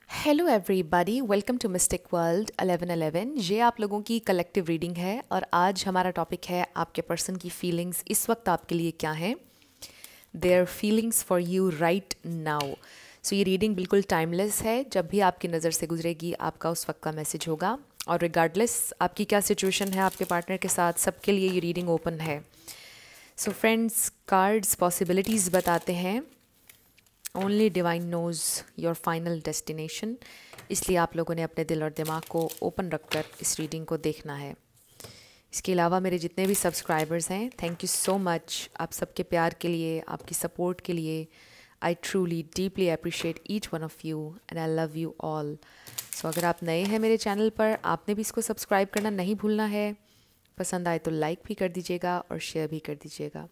Hello everybody, welcome to mystic world 1111। ये आप लोगों की कलेक्टिव रीडिंग है और आज हमारा टॉपिक है आपके पर्सन की फीलिंग्स इस वक्त आपके लिए क्या हैं, their feelings for you right now. So ये रीडिंग बिल्कुल टाइमलेस है, जब भी आपकी नज़र से गुजरेगी आपका उस वक्त का मैसेज होगा और रिगार्डलेस आपकी क्या सिचुएशन है आपके पार्टनर के साथ, सबके लिए ये रीडिंग ओपन है। सो फ्रेंड्स, कार्ड्स पॉसिबिलिटीज़ बताते हैं। Only divine knows your final destination, इसलिए आप लोगों ने अपने दिल और दिमाग को ओपन रखकर इस रीडिंग को देखना है। इसके अलावा मेरे जितने भी सब्सक्राइबर्स हैं, थैंक यू सो मच आप सबके प्यार के लिए, आपकी सपोर्ट के लिए। I truly deeply appreciate each one of you and I love you all. So अगर आप नए हैं मेरे चैनल पर, आपने भी इसको सब्सक्राइब करना नहीं भूलना है। पसंद आए तो लाइक भी कर दीजिएगा और शेयर भी कर दीजिएगा।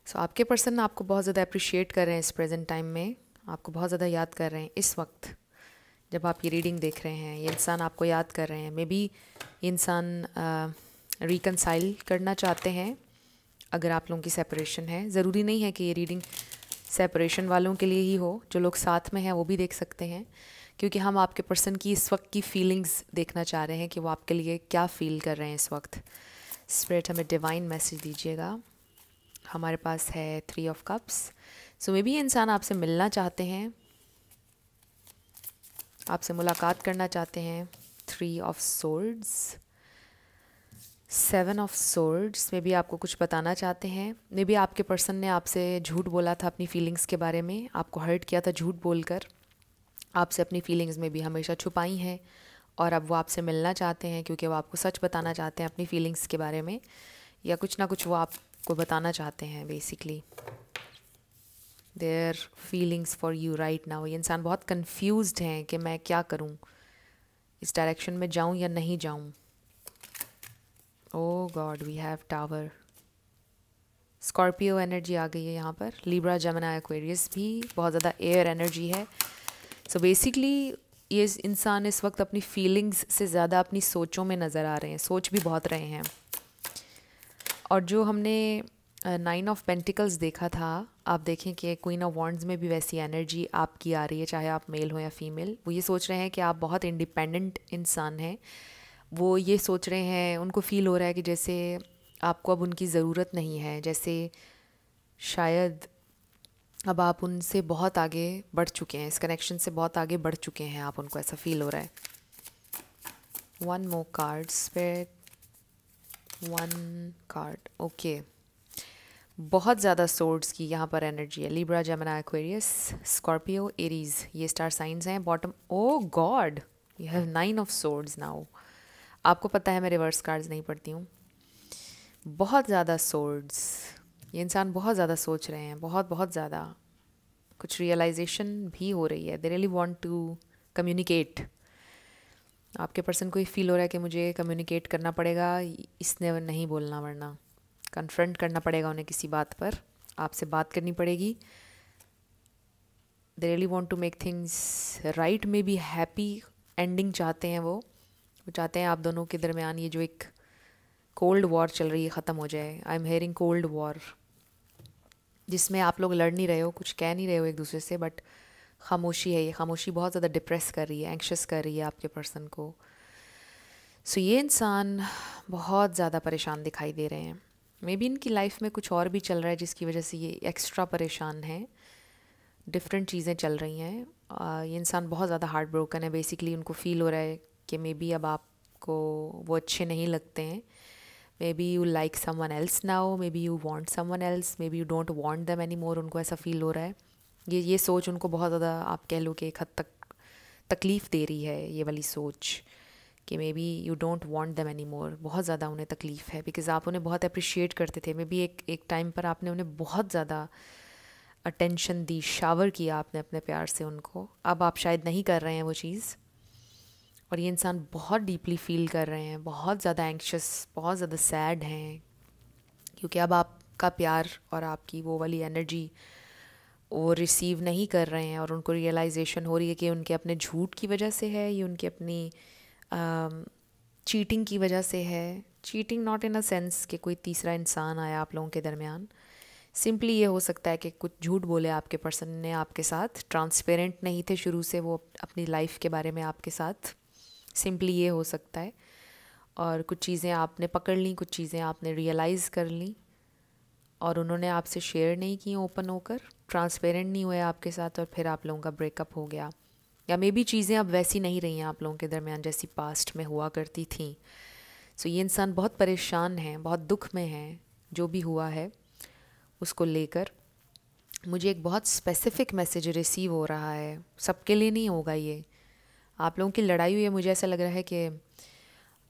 सो आपके पर्सन आपको बहुत ज़्यादा अप्रिशिएट कर रहे हैं इस प्रेजेंट टाइम में, आपको बहुत ज़्यादा याद कर रहे हैं इस वक्त जब आप ये रीडिंग देख रहे हैं। ये इंसान आपको याद कर रहे हैं। मे बी ये इंसान रिकनसाइल करना चाहते हैं अगर आप लोगों की सेपरेशन है। ज़रूरी नहीं है कि ये रीडिंग सेपरेशन वालों के लिए ही हो, जो लोग साथ में हैं वो भी देख सकते हैं, क्योंकि हम आपके पर्सन की इस वक्त की फीलिंग्स देखना चाह रहे हैं कि वो आपके लिए क्या फ़ील कर रहे हैं इस वक्त। स्पिरिट हमें डिवाइन मैसेज दीजिएगा। हमारे पास है 3 of cups. So may be ये इंसान आपसे मिलना चाहते हैं, आपसे मुलाकात करना चाहते हैं। 3 of swords, 7 of swords, may be आपको कुछ बताना चाहते हैं। मे बी आपके पर्सन ने आपसे झूठ बोला था अपनी फीलिंग्स के बारे में, आपको हर्ट किया था झूठ बोलकर, आपसे अपनी फीलिंग्स में भी हमेशा छुपाई हैं और अब वो आपसे मिलना चाहते हैं क्योंकि वो आपको सच बताना चाहते हैं अपनी फीलिंग्स के बारे में, या कुछ ना कुछ वो आपको बताना चाहते हैं। Basically there feelings for you right now. ये इंसान बहुत कंफ्यूज्ड हैं कि मैं क्या करूं, इस डायरेक्शन में जाऊं या नहीं जाऊं। Oh god, we have tower. Scorpio energy आ गई है यहाँ पर। लिब्रा, जेमिनी, एक्वेरियस भी बहुत ज़्यादा एयर एनर्जी है। सो बेसिकली ये इंसान इस वक्त अपनी फीलिंग्स से ज़्यादा अपनी सोचों में नज़र आ रहे हैं, सोच भी बहुत रहे हैं। और जो हमने 9 ऑफ पेंटिकल्स देखा था, आप देखें कि क्वीन ऑफ वॉन्ड्स में भी वैसी एनर्जी आपकी आ रही है, चाहे आप मेल हो या फीमेल। वो ये सोच रहे हैं कि आप बहुत इंडिपेंडेंट इंसान हैं। वो ये सोच रहे हैं, उनको फील हो रहा है कि जैसे आपको अब उनकी ज़रूरत नहीं है, जैसे शायद अब आप उनसे बहुत आगे बढ़ चुके हैं, इस कनेक्शन से बहुत आगे बढ़ चुके हैं आप, उनको ऐसा फील हो रहा है। 1 more card spirit, 1 card. Okay, बहुत ज़्यादा सोर्ड्स की यहाँ पर एनर्जी है। Libra, Gemini, Aquarius, Scorpio, Aries, ये स्टार साइंस हैं। Bottom, oh god, you have 9 of swords now. आपको पता है मैं रिवर्स कार्ड्स नहीं पढ़ती हूँ। बहुत ज़्यादा सोर्ड्स, ये इंसान बहुत ज़्यादा सोच रहे हैं, बहुत बहुत ज़्यादा। कुछ रियलाइजेशन भी हो रही है। They really want to communicate. आपके पर्सन को ये फील हो रहा है कि मुझे कम्युनिकेट करना पड़ेगा, इसने नहीं बोलना, वरना कन्फ्रंट करना पड़ेगा उन्हें किसी बात पर, आपसे बात करनी पड़ेगी। They really want to make things right, maybe happy ending चाहते हैं वो चाहते हैं आप दोनों के दरमियान ये जो एक कोल्ड वॉर चल रही है ख़त्म हो जाए। I am hearing cold war, जिसमें आप लोग लड़ नहीं रहे हो, कुछ कह नहीं रहे हो एक दूसरे से, बट खामोशी है। ये खामोशी बहुत ज़्यादा डिप्रेस कर रही है, एंक्शस कर रही है आपके पर्सन को। सो ये इंसान बहुत ज़्यादा परेशान दिखाई दे रहे हैं। मे बी इनकी लाइफ में कुछ और भी चल रहा है जिसकी वजह से ये एक्स्ट्रा परेशान है। डिफरेंट चीज़ें चल रही हैं। ये इंसान बहुत ज़्यादा हार्ट ब्रोकन है। बेसिकली उनको फील हो रहा है कि मे बी अब आपको वो अच्छे नहीं लगते हैं। May be you like someone else now, may be you want someone else, may be you don't want them any more. उनको ऐसा फील हो रहा है। ये सोच उनको बहुत ज़्यादा, आप कह लो कि एक हद तक तकलीफ़ दे रही है। ये वाली सोच कि may be you don't want them any more, बहुत ज़्यादा उन्हें तकलीफ़ है। बिकॉज़ आप उन्हें बहुत अप्रिशिएट करते थे। मे बी एक टाइम पर आपने उन्हें बहुत ज़्यादा अटेंशन दी, शावर किया आपने अपने प्यार से उनको। अब आप शायद नहीं कर रहे हैं वो चीज़, और ये इंसान बहुत डीपली फील कर रहे हैं, बहुत ज़्यादा एंक्शस, बहुत ज़्यादा सैड हैं, क्योंकि अब आपका प्यार और आपकी वो वाली एनर्जी वो रिसीव नहीं कर रहे हैं। और उनको रियलाइजेशन हो रही है कि उनके अपने झूठ की वजह से है, ये उनकी अपनी चीटिंग की वजह से है। Cheating not in a sense कि कोई तीसरा इंसान आया आप लोगों के दरमियान, सिंपली ये हो सकता है कि कुछ झूठ बोले आपके पर्सन ने आपके साथ, ट्रांसपेरेंट नहीं थे शुरू से वो अपनी लाइफ के बारे में आपके साथ, सिंपली ये हो सकता है। और कुछ चीज़ें आपने पकड़ ली, कुछ चीज़ें आपने रियलाइज़ कर ली और उन्होंने आपसे शेयर नहीं की ओपन होकर, ट्रांसपेरेंट नहीं हुए आपके साथ, और फिर आप लोगों का ब्रेकअप हो गया। या मे बी चीज़ें अब वैसी नहीं रही हैं आप लोगों के दरमियान जैसी पास्ट में हुआ करती थी। सो ये इंसान बहुत परेशान है, बहुत दुख में है जो भी हुआ है उसको लेकर। मुझे एक बहुत स्पेसिफिक मैसेज रिसीव हो रहा है, सबके लिए नहीं होगा ये। आप लोगों की लड़ाई हुई है, मुझे ऐसा लग रहा है कि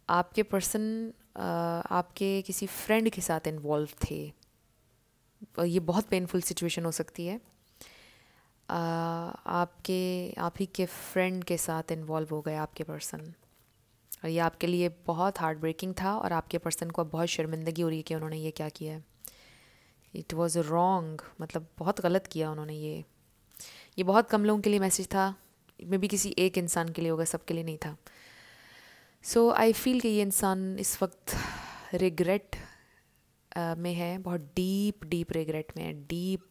आपके पर्सन आपके किसी फ्रेंड के साथ इन्वॉल्व थे। और ये बहुत पेनफुल सिचुएशन हो सकती है। आप ही के फ्रेंड के साथ इन्वॉल्व हो गए आपके पर्सन, और ये आपके लिए बहुत हार्ट ब्रेकिंग था और आपके पर्सन को अब बहुत शर्मिंदगी हो रही है कि उन्होंने ये क्या किया है। इट वॉज़ रॉन्ग, मतलब बहुत गलत किया उन्होंने। ये बहुत कम लोगों के लिए मैसेज था, मे बी किसी एक इंसान के लिए होगा, सबके लिए नहीं था। सो आई फील कि ये इंसान इस वक्त रिग्रेट में है, बहुत डीप डीप रिग्रेट में है, डीप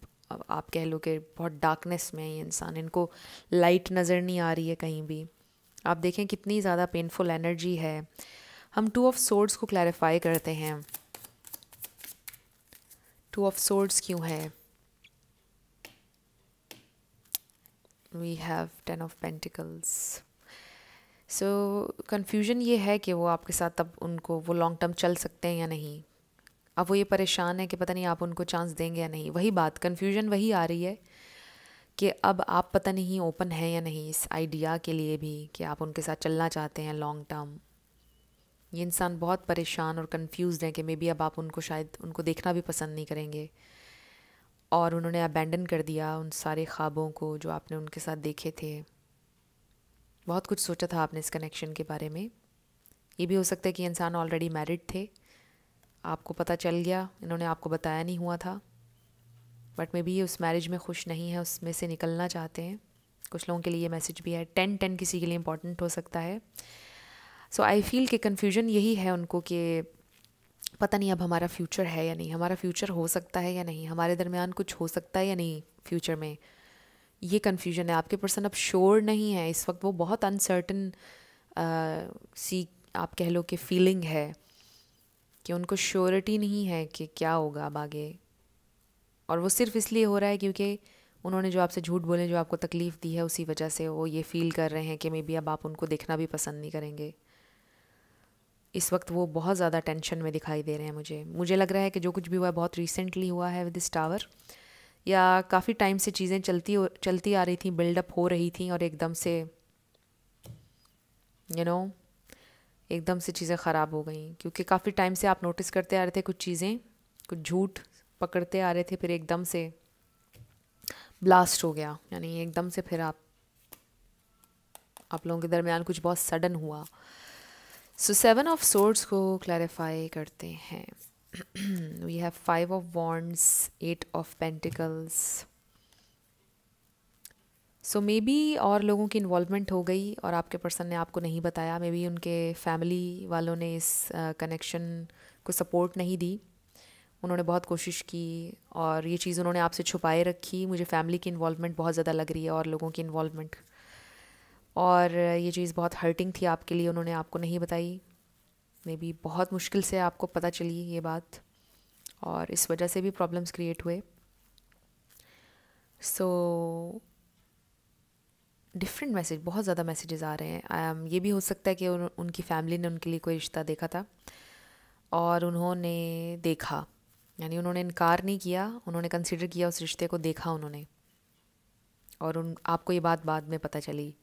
आप कह लो कि बहुत डार्कनेस में है ये इंसान। इनको लाइट नज़र नहीं आ रही है कहीं भी। आप देखें कितनी ज़्यादा पेनफुल एनर्जी है। हम 2 ऑफ सोर्ड्स को क्लैरिफाई करते हैं। 2 ऑफ सोर्ड्स क्यों है? We have 10 of pentacles. So confusion ये है कि वो आपके साथ अब उनको वो लॉन्ग टर्म चल सकते हैं या नहीं। अब वो ये परेशान है कि पता नहीं आप उनको चांस देंगे या नहीं। वही बात, कन्फ्यूजन वही आ रही है कि अब आप पता नहीं ओपन हैं या नहीं इस आइडिया के लिए भी कि आप उनके साथ चलना चाहते हैं लॉन्ग टर्म। ये इंसान बहुत परेशान और कंफ्यूज्ड है कि मे बी अब आप उनको शायद उनको देखना भी पसंद नहीं करेंगे, और उन्होंने अबैंडन कर दिया उन सारे ख्वाबों को जो आपने उनके साथ देखे थे। बहुत कुछ सोचा था आपने इस कनेक्शन के बारे में। ये भी हो सकता है कि इंसान ऑलरेडी मैरिड थे, आपको पता चल गया, इन्होंने आपको बताया नहीं हुआ था, बट मे बी ये उस मैरिज में खुश नहीं है, उसमें से निकलना चाहते हैं। कुछ लोगों के लिए ये मैसेज भी है। 10-10 किसी के लिए इंपॉर्टेंट हो सकता है। सो आई फील कि कन्फ्यूजन यही है उनको कि पता नहीं अब हमारा फ्यूचर है या नहीं, हमारा फ्यूचर हो सकता है या नहीं, हमारे दरमियान कुछ हो सकता है या नहीं फ्यूचर में। ये कन्फ्यूजन है। आपके पर्सन अब श्योर नहीं है इस वक्त, वो बहुत अनसर्टन सी आप कह लो कि फीलिंग है कि उनको श्योरिटी नहीं है कि क्या होगा अब आगे। और वो सिर्फ इसलिए हो रहा है क्योंकि उन्होंने जो आपसे झूठ बोले, जो आपको तकलीफ़ दी है, उसी वजह से वो ये फ़ील कर रहे हैं कि मे बी अब आप उनको देखना भी पसंद नहीं करेंगे। इस वक्त वो बहुत ज़्यादा टेंशन में दिखाई दे रहे हैं। मुझे लग रहा है कि जो कुछ भी हुआ है बहुत रिसेंटली हुआ है विद दिस टावर, या काफ़ी टाइम से चीज़ें चलती आ रही थी, बिल्डअप हो रही थी, और एकदम से एकदम से चीज़ें ख़राब हो गई। क्योंकि काफ़ी टाइम से आप नोटिस करते आ रहे थे कुछ चीज़ें, कुछ झूठ पकड़ते आ रहे थे, फिर एकदम से ब्लास्ट हो गया, यानी एकदम से फिर आप लोगों के दरमियान कुछ बहुत सडन हुआ। सो 7 ऑफ सोर्ड्स को क्लैरिफाई करते हैं। We have 5 of wands, 8 of pentacles. So maybe और लोगों की इन्वॉल्वमेंट हो गई और आपके पर्सन ने आपको नहीं बताया। मे बी उनके फैमिली वालों ने इस कनेक्शन को सपोर्ट नहीं दी। उन्होंने बहुत कोशिश की और ये चीज़ उन्होंने आपसे छुपाए रखी। मुझे फैमिली की इन्वॉल्वमेंट बहुत ज़्यादा लग रही है और लोगों की इन्वॉल्वमेंट, और ये चीज़ बहुत हर्टिंग थी आपके लिए, उन्होंने आपको नहीं बताई। मे बी बहुत मुश्किल से आपको पता चली ये बात, और इस वजह से भी प्रॉब्लम्स क्रिएट हुए। सो डिफरेंट मैसेज, बहुत ज़्यादा मैसेजेस आ रहे हैं। ये भी हो सकता है कि उनकी फैमिली ने उनके लिए कोई रिश्ता देखा था और उन्होंने देखा, यानी उन्होंने इनकार नहीं किया, उन्होंने कंसिडर किया उस रिश्ते को, देखा उन्होंने, और आपको ये बात बाद में पता चली।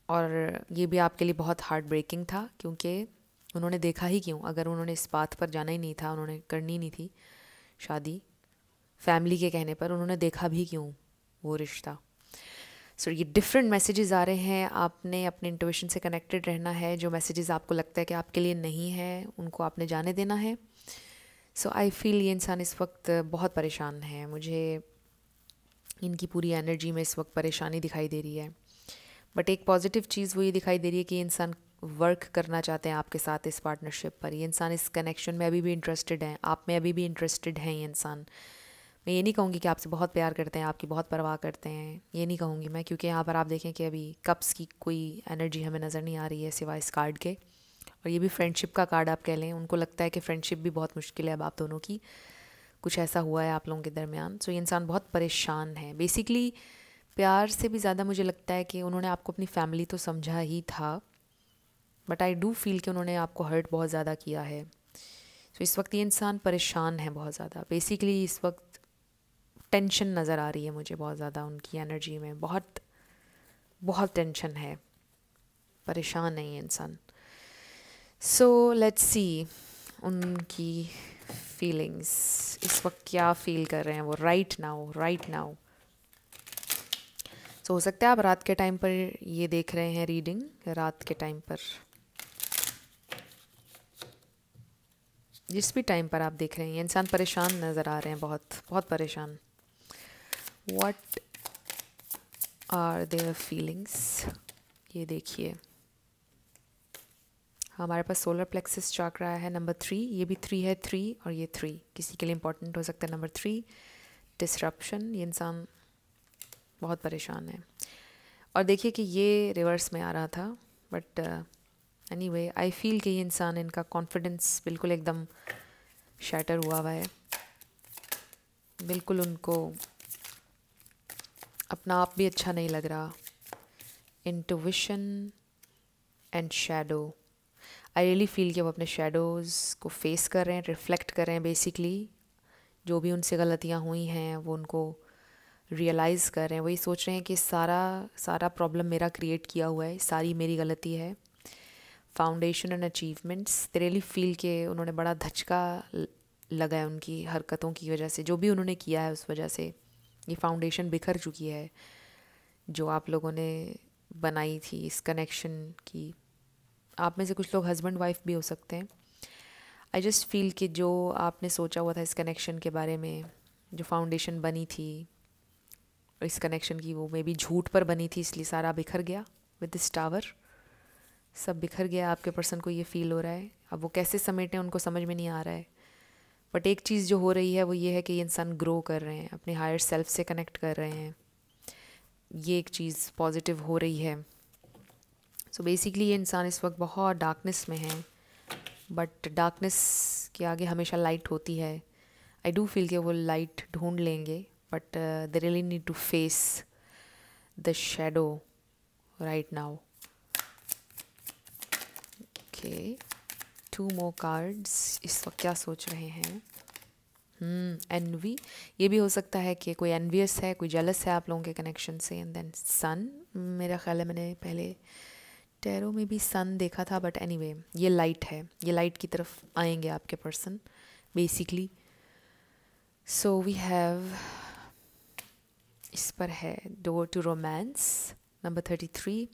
और ये भी आपके लिए बहुत हार्ट ब्रेकिंग था, क्योंकि उन्होंने देखा ही क्यों? अगर उन्होंने इस बात पर जाना ही नहीं था, उन्होंने करनी नहीं थी शादी फैमिली के कहने पर, उन्होंने देखा भी क्यों वो रिश्ता? सो ये डिफरेंट मैसेजेस आ रहे हैं। आपने अपने इंट्यूशन से कनेक्टेड रहना है। जो मैसेजेस आपको लगता है कि आपके लिए नहीं है, उनको आपने जाने देना है। सो आई फील ये इंसान इस वक्त बहुत परेशान है। मुझे इनकी पूरी एनर्जी में इस वक्त परेशानी दिखाई दे रही है। बट एक पॉजिटिव चीज़ वो ये दिखाई दे रही है कि ये इंसान वर्क करना चाहते हैं आपके साथ इस पार्टनरशिप पर। ये इंसान इस कनेक्शन में अभी भी इंटरेस्टेड हैं, आप में अभी भी इंटरेस्टेड हैं ये इंसान। मैं ये नहीं कहूँगी कि आपसे बहुत प्यार करते हैं, आपकी बहुत परवाह करते हैं, ये नहीं कहूँगी मैं, क्योंकि यहाँ पर आप देखें कि अभी कप्स की कोई एनर्जी हमें नज़र नहीं आ रही है सिवाय इस कार्ड के। और ये भी फ्रेंडशिप का कार्ड आप कह लें, उनको लगता है कि फ्रेंडशिप भी बहुत मुश्किल है अब आप दोनों की, कुछ ऐसा हुआ है आप लोगों के दरमियान। सो ये इंसान बहुत परेशान है बेसिकली। प्यार से भी ज़्यादा मुझे लगता है कि उन्होंने आपको अपनी फैमिली तो समझा ही था, बट आई डू फील कि उन्होंने आपको हर्ट बहुत ज़्यादा किया है। सो इस वक्त ये इंसान परेशान है बहुत ज़्यादा बेसिकली। इस वक्त टेंशन नज़र आ रही है मुझे बहुत ज़्यादा उनकी एनर्जी में, बहुत बहुत टेंशन है, परेशान है ये इंसान। सो लेट्स सी उनकी फीलिंग्स इस वक्त क्या फील कर रहे हैं वो राइट नाउ। सो हो सकता है आप रात के टाइम पर ये देख रहे हैं रीडिंग, रात के टाइम पर, जिस भी टाइम पर आप देख रहे हैं ये इंसान परेशान नज़र आ रहे हैं, बहुत बहुत परेशान। What are their feelings? ये देखिए, हमारे पास सोलर प्लेक्सस चक्रा है नंबर 3, ये भी 3 है, 3 और ये 3 किसी के लिए इंपॉर्टेंट हो सकता है। नंबर 3 डिसरप्शन, ये इंसान बहुत परेशान है। और देखिए कि ये रिवर्स में आ रहा था, बट एनीवे आई फील कि ये इंसान, इनका कॉन्फिडेंस बिल्कुल एकदम शैटर हुआ है, बिल्कुल उनको अपना आप भी अच्छा नहीं लग रहा। Intuition and shadow, I really feel कि वो अपने शैडोज़ को फेस कर रहे हैं, रिफ्लेक्ट कर रहे हैं बेसिकली। जो भी उनसे गलतियाँ हुई हैं वो उनको रियलाइज़ कर रहे हैं, वही सोच रहे हैं कि सारा प्रॉब्लम मेरा क्रिएट किया हुआ है, सारी मेरी गलती है। Foundation and achievements, they really feel कि उन्होंने बड़ा धचका लगा है उनकी हरकतों की वजह से, जो भी उन्होंने किया है उस वजह से ये फाउंडेशन बिखर चुकी है जो आप लोगों ने बनाई थी इस कनेक्शन की। आप में से कुछ लोग हस्बैंड वाइफ भी हो सकते हैं। आई जस्ट फील कि जो आपने सोचा हुआ था इस कनेक्शन के बारे में, जो फाउंडेशन बनी थी इस कनेक्शन की, वो मे बी झूठ पर बनी थी, इसलिए सारा बिखर गया विद दिस टावर। सब बिखर गया, आपके पर्सन को ये फील हो रहा है। अब वो कैसे समेटें उनको समझ में नहीं आ रहा है, बट एक चीज़ जो हो रही है वो ये है कि ये इंसान ग्रो कर रहे हैं, अपने हायर सेल्फ से कनेक्ट कर रहे हैं, ये एक चीज़ पॉजिटिव हो रही है। सो बेसिकली ये इंसान इस वक्त बहुत डार्कनेस में है, बट डार्कनेस के आगे हमेशा लाइट होती है। आई डू फील कि वो लाइट ढूंढ लेंगे, but they really need to face the shadow right now. Okay, 2 more cards, इस वक्त क्या सोच रहे हैं। एनवी, ये भी हो सकता है कि कोई एनवियस है, कोई जेलस है आप लोगों के कनेक्शन से। एंड देन सन, मेरा ख्याल है मैंने पहले टैरो में भी सन देखा था, बट एनीवे ये लाइट है, ये लाइट की तरफ आएंगे आपके person basically. So we have, इस पर है door to romance number 33,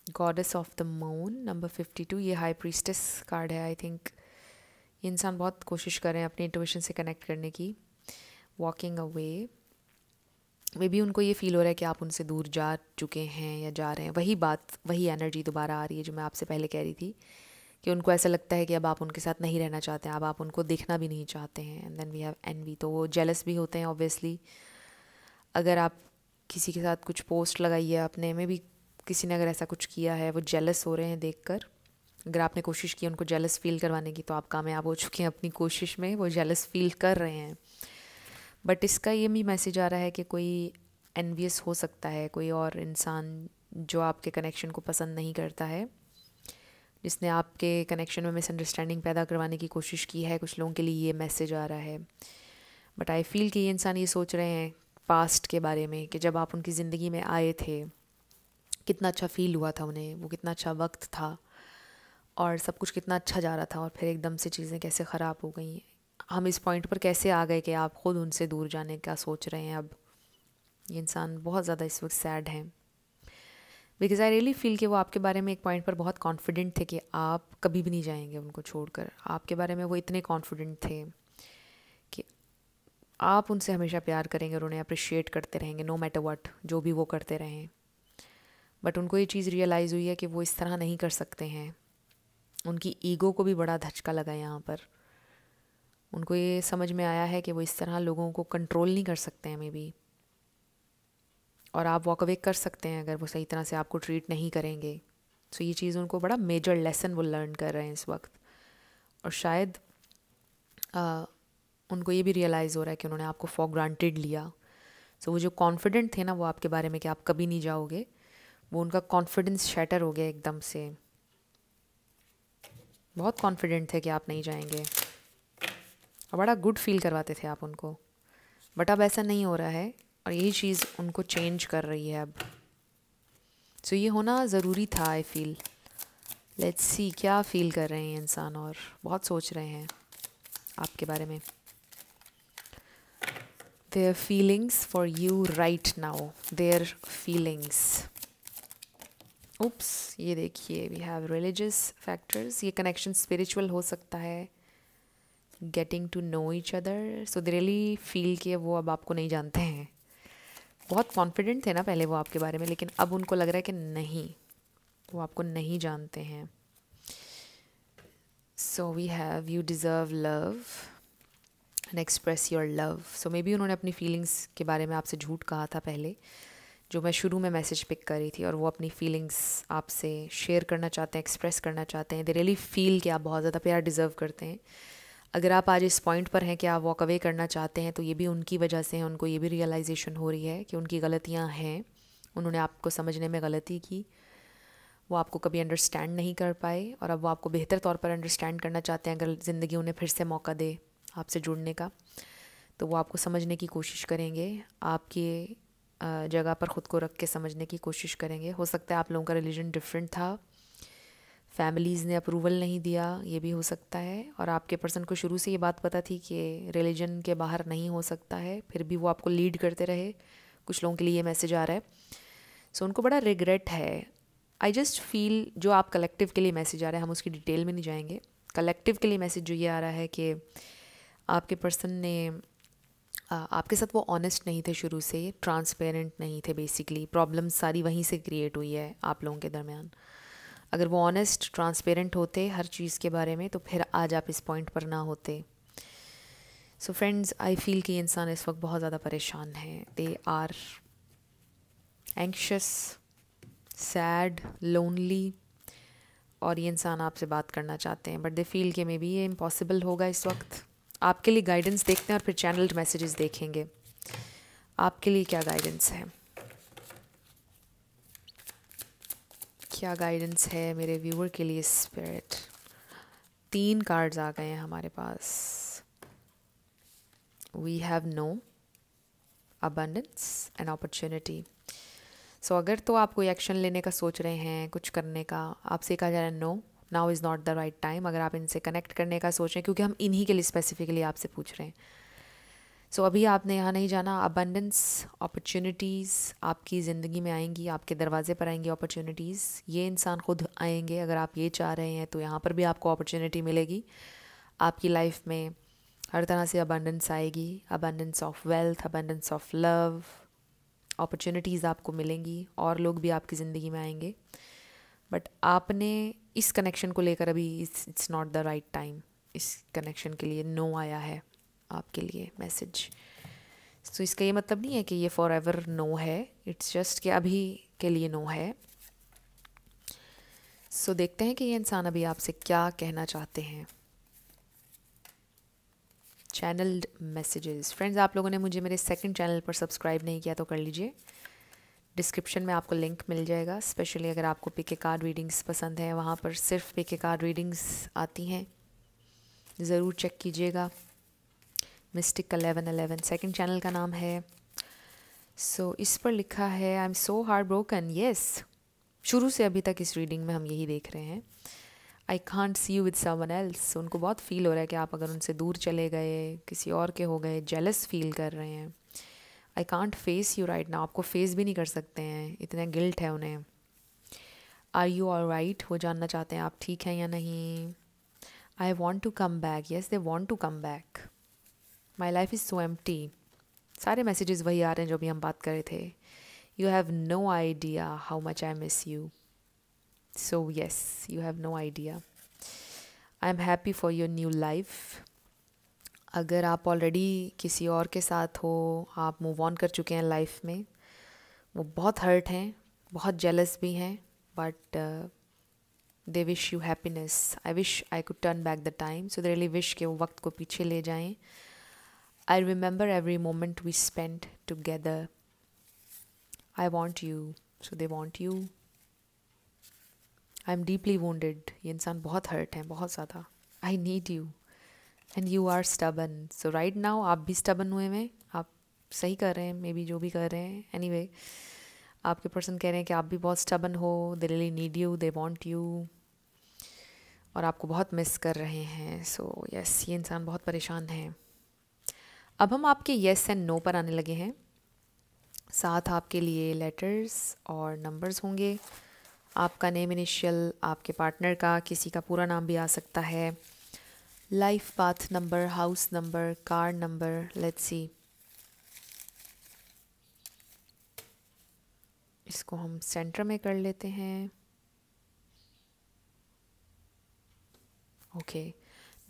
goddess of the moon number 52, ये हाई प्रीस्टेस कार्ड है। आई थिंक ये इंसान बहुत कोशिश कर रहे हैं अपने इंट्यूशन से कनेक्ट करने की। वॉकिंग अवे, मे बी उनको ये फील हो रहा है कि आप उनसे दूर जा चुके हैं या जा रहे हैं। वही बात, वही एनर्जी दोबारा आ रही है जो मैं आपसे पहले कह रही थी, कि उनको ऐसा लगता है कि अब आप उनके साथ नहीं रहना चाहते हैं, अब आप उनको देखना भी नहीं चाहते हैं। And then we have envy, तो वो जेलस भी होते हैं ऑब्वियसली। अगर आप किसी के साथ कुछ पोस्ट लगाई है अपने में भी, किसी ने अगर ऐसा कुछ किया है, वो जेलस हो रहे हैं देखकर। अगर आपने कोशिश की उनको जेलस फील करवाने की, तो आप कामयाब हो चुके हैं अपनी कोशिश में, वो जेलस फील कर रहे हैं। बट इसका ये भी मैसेज आ रहा है कि कोई एनवियस हो सकता है, कोई और इंसान जो आपके कनेक्शन को पसंद नहीं करता है, जिसने आपके कनेक्शन में मिसअंडरस्टैंडिंग पैदा करवाने की कोशिश की है। कुछ लोगों के लिए ये मैसेज आ रहा है। बट आई फील कि ये इंसान ये सोच रहे हैं पास्ट के बारे में, कि जब आप उनकी ज़िंदगी में आए थे कितना अच्छा फील हुआ था उन्हें, वो कितना अच्छा वक्त था और सब कुछ कितना अच्छा जा रहा था, और फिर एकदम से चीज़ें कैसे ख़राब हो गई। हम इस पॉइंट पर कैसे आ गए कि आप ख़ुद उनसे दूर जाने का सोच रहे हैं। अब ये इंसान बहुत ज़्यादा इस वक्त सैड हैं, बिकॉज़ आई रियली फील कि वो आपके बारे में एक पॉइंट पर बहुत कॉन्फिडेंट थे कि आप कभी भी नहीं जाएंगे उनको छोड़कर। आपके बारे में वो इतने कॉन्फिडेंट थे कि आप उनसे हमेशा प्यार करेंगे और उन्हें अप्रिशिएट करते रहेंगे, नो मैटर व्हाट, जो भी वो करते रहें। बट उनको ये चीज़ रियलाइज़ हुई है कि वो इस तरह नहीं कर सकते हैं। उनकी ईगो को भी बड़ा धचका लगा यहाँ पर। उनको ये समझ में आया है कि वो इस तरह लोगों को कंट्रोल नहीं कर सकते हैं मे बी, और आप वॉक अवे कर सकते हैं अगर वो सही तरह से आपको ट्रीट नहीं करेंगे। सो ये चीज़ उनको बड़ा मेजर लेसन वो लर्न कर रहे हैं इस वक्त। और शायद उनको ये भी रियलाइज़ हो रहा है कि उन्होंने आपको फॉर ग्रांटेड लिया। सो वो जो कॉन्फिडेंट थे ना वो आपके बारे में कि आप कभी नहीं जाओगे, वो उनका कॉन्फिडेंस शैटर हो गया एकदम से। बहुत कॉन्फिडेंट थे कि आप नहीं जाएंगे और बड़ा गुड फील करवाते थे आप उनको, बट अब ऐसा नहीं हो रहा है और यही चीज़ उनको चेंज कर रही है अब। सो ये होना ज़रूरी था आई फील। लेट्स सी क्या फील कर रहे हैं इंसान, और बहुत सोच रहे हैं आपके बारे में। Their feelings for you right now, their feelings. Oops, ये देखिए we have religious factors. ये connection spiritual हो सकता है, getting to know each other. So they really feel कि वो अब आपको नहीं जानते हैं। बहुत confident थे ना पहले वो आपके बारे में, लेकिन अब उनको लग रहा है कि नहीं, वो आपको नहीं जानते हैं। So we have you deserve love and express your love. So may be उन्होंने अपनी फीलिंग्स के बारे में आपसे झूठ कहा था पहले, जो मैं शुरू में मैसेज पिक कर रही थी, और वो अपनी फीलिंग्स आपसे शेयर करना चाहते हैं, एक्सप्रेस करना चाहते हैं। दे रियली फील कि आप बहुत ज़्यादा प्यार डिज़र्व करते हैं। अगर आप आज इस पॉइंट पर हैं कि आप वॉक अवे करना चाहते हैं, तो ये भी उनकी वजह से है। उनको ये भी रियलाइजेशन हो रही है कि उनकी गलतियाँ हैं, उन्होंने आपको समझने में गलती की, वो आपको कभी अंडरस्टैंड नहीं कर पाए, और अब वो आपको बेहतर तौर पर अंडरस्टैंड करना चाहते हैं। अगर ज़िंदगी उन्हें फिर से मौका दे आपसे जुड़ने का, तो वो आपको समझने की कोशिश करेंगे, आपकी जगह पर ख़ुद को रख के समझने की कोशिश करेंगे। हो सकता है आप लोगों का रिलीजन डिफरेंट था, फैमिलीज़ ने अप्रूवल नहीं दिया, ये भी हो सकता है। और आपके पर्सन को शुरू से ये बात पता थी कि रिलीजन के बाहर नहीं हो सकता है, फिर भी वो आपको लीड करते रहे। कुछ लोगों के लिए ये मैसेज आ रहा है। सो उनको बड़ा रिग्रेट है। आई जस्ट फील जो आप कलेक्टिव के लिए मैसेज आ रहा है, हम उसकी डिटेल में नहीं जाएंगे। कलेक्टिव के लिए मैसेज जो ये आ रहा है कि आपके पर्सन ने आपके साथ वो ऑनेस्ट नहीं थे शुरू से, ट्रांसपेरेंट नहीं थे। बेसिकली प्रॉब्लम सारी वहीं से क्रिएट हुई है आप लोगों के दरमियान। अगर वो ऑनेस्ट ट्रांसपेरेंट होते हर चीज़ के बारे में, तो फिर आज आप इस पॉइंट पर ना होते। सो फ्रेंड्स, आई फील कि इंसान इस वक्त बहुत ज़्यादा परेशान है। They are anxious, sad, lonely, और ये इंसान आपसे बात करना चाहते हैं, बट दे फील कि मे बी ये इम्पॉसिबल होगा इस वक्त। आपके लिए गाइडेंस देखते हैं और फिर चैनल्ड मैसेजेस देखेंगे आपके लिए क्या गाइडेंस है। क्या गाइडेंस है मेरे व्यूअर के लिए स्पिरिट। 3 कार्ड्स आ गए हैं हमारे पास। We have no, abundance and opportunity. So अगर तो आप कोई एक्शन लेने का सोच रहे हैं, कुछ करने का, आपसे कहा जा रहा है no, now is not the right time. अगर आप इनसे कनेक्ट करने का सोच रहे हैं, क्योंकि हम इन्हीं के लिए स्पेसिफिकली आपसे पूछ रहे हैं, सो अभी आपने यहाँ नहीं जाना। अबंडेंस, अपॉर्चुनिटीज़ आपकी ज़िंदगी में आएंगी, आपके दरवाजे पर आएंगी अपॉर्चुनिटीज़। ये इंसान खुद आएंगे। अगर आप ये चाह रहे हैं तो यहाँ पर भी आपको अपॉर्चुनिटी मिलेगी। आपकी लाइफ में हर तरह से अबंडेंस आएगी, abundance of wealth, abundance of love, opportunities आपको मिलेंगी, और लोग भी आपकी ज़िंदगी में आएंगे। बट आपने इस कनेक्शन को लेकर अभी it's not the right time. इस कनेक्शन के लिए नो आया है आपके लिए मैसेज। तो इसका ये मतलब नहीं है कि ये फॉर एवर नो है, इट्स जस्ट कि अभी के लिए नो है। सो देखते हैं कि ये इंसान अभी आपसे क्या कहना चाहते हैं। Channelled messages. फ्रेंड्स, आप लोगों ने मुझे मेरे सेकंड चैनल पर सब्सक्राइब नहीं किया तो कर लीजिए, डिस्क्रिप्शन में आपको लिंक मिल जाएगा। स्पेशली अगर आपको पिक ए कार्ड रीडिंग्स पसंद है, वहाँ पर सिर्फ पिक ए कार्ड रीडिंग्स आती हैं, ज़रूर चेक कीजिएगा। मिस्टिक 1111 सेकंड चैनल का नाम है। सो इस पर लिखा है I am so heart broken. Yes, शुरू से अभी तक इस रीडिंग में हम यही देख रहे हैं। I can't see you with someone else. उनको बहुत फील हो रहा है कि आप अगर उनसे दूर चले गए, किसी और के हो गए, जेलस फील कर रहे हैं। I can't face you right now. आपको फेस भी नहीं कर सकते हैं, इतना गिल्ट है उन्हें। आर यू ऑल राइट, वो जानना चाहते हैं आप ठीक हैं या नहीं। I want to come back. Yes, they want to come back. My life is so empty. सारे मैसेजेस वही आ रहे हैं जो भी हम बात कर रहे थे। You have no idea how much I miss you. So yes, you have no idea. I'm happy for your new life. अगर आप ऑलरेडी किसी और के साथ हो, आप मूव ऑन कर चुके हैं लाइफ में, वो बहुत हर्ट हैं, बहुत जेलस भी हैं, but they wish you happiness. I wish I could turn back the time. So they really wish के वो वक्त को पीछे ले जाएं. I remember every moment we spent together. I want you, so they want you. I am deeply wounded. ये इंसान बहुत हर्ट हैं, बहुत ज़्यादा. I need you and you are stubborn. So right now आप भी स्टबन हुए हैं. आप सही कर रहे हैं, मे बी जो भी कर रहे हैं. एनीवे, आपके पर्सन कह रहे हैं कि आप भी बहुत स्टबन हो. दे really need you, they want you, और आपको बहुत मिस कर रहे हैं. सो यस, ये इंसान बहुत परेशान है. अब हम आपके येस एंड नो पर आने लगे हैं. साथ आपके लिए लेटर्स और नंबर्स होंगे. आपका नेम इनिशियल, आपके पार्टनर का किसी का पूरा नाम भी आ सकता है. Life path number, house number, car number. Let's see. इसको हम सेंटर में कर लेते हैं. Okay,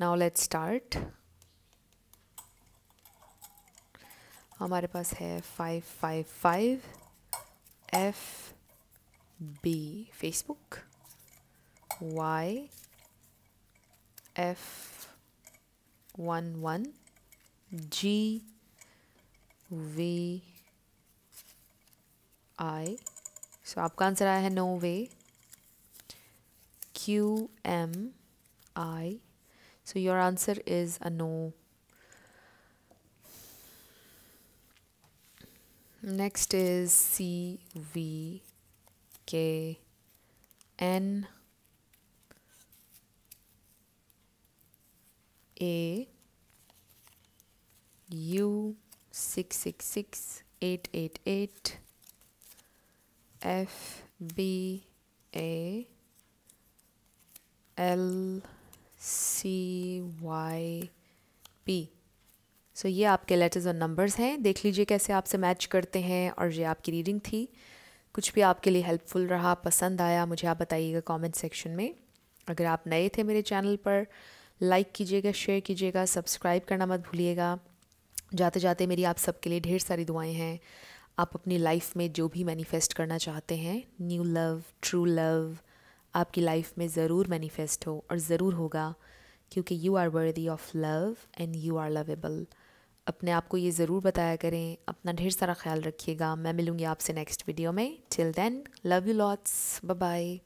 now let's start. हमारे पास है 555 FB फेसबुक, YF11 GVI. सो आपका आंसर आया है no way. QMI. So your answer is a no. Next is CVKNA U666888 FBA LCYP. So ये आपके लेटर्स और नंबर्स हैं. देख लीजिए कैसे आपसे मैच करते हैं. और ये आपकी रीडिंग थी. कुछ भी आपके लिए हेल्पफुल रहा, पसंद आया, मुझे आप बताइएगा कमेंट सेक्शन में. अगर आप नए थे मेरे चैनल पर, लाइक कीजिएगा, शेयर कीजिएगा, सब्सक्राइब करना मत भूलिएगा. जाते जाते मेरी आप सबके लिए ढेर सारी दुआएं हैं. आप अपनी लाइफ में जो भी मैनिफेस्ट करना चाहते हैं, न्यू लव, ट्रू लव, आपकी लाइफ में ज़रूर मैनिफेस्ट हो, और ज़रूर होगा, क्योंकि you are worthy of love and you are lovable. अपने आप को ये ज़रूर बताया करें. अपना ढेर सारा ख्याल रखिएगा. मैं मिलूँगी आपसे नेक्स्ट वीडियो में. Till then, love you lots. Bye bye.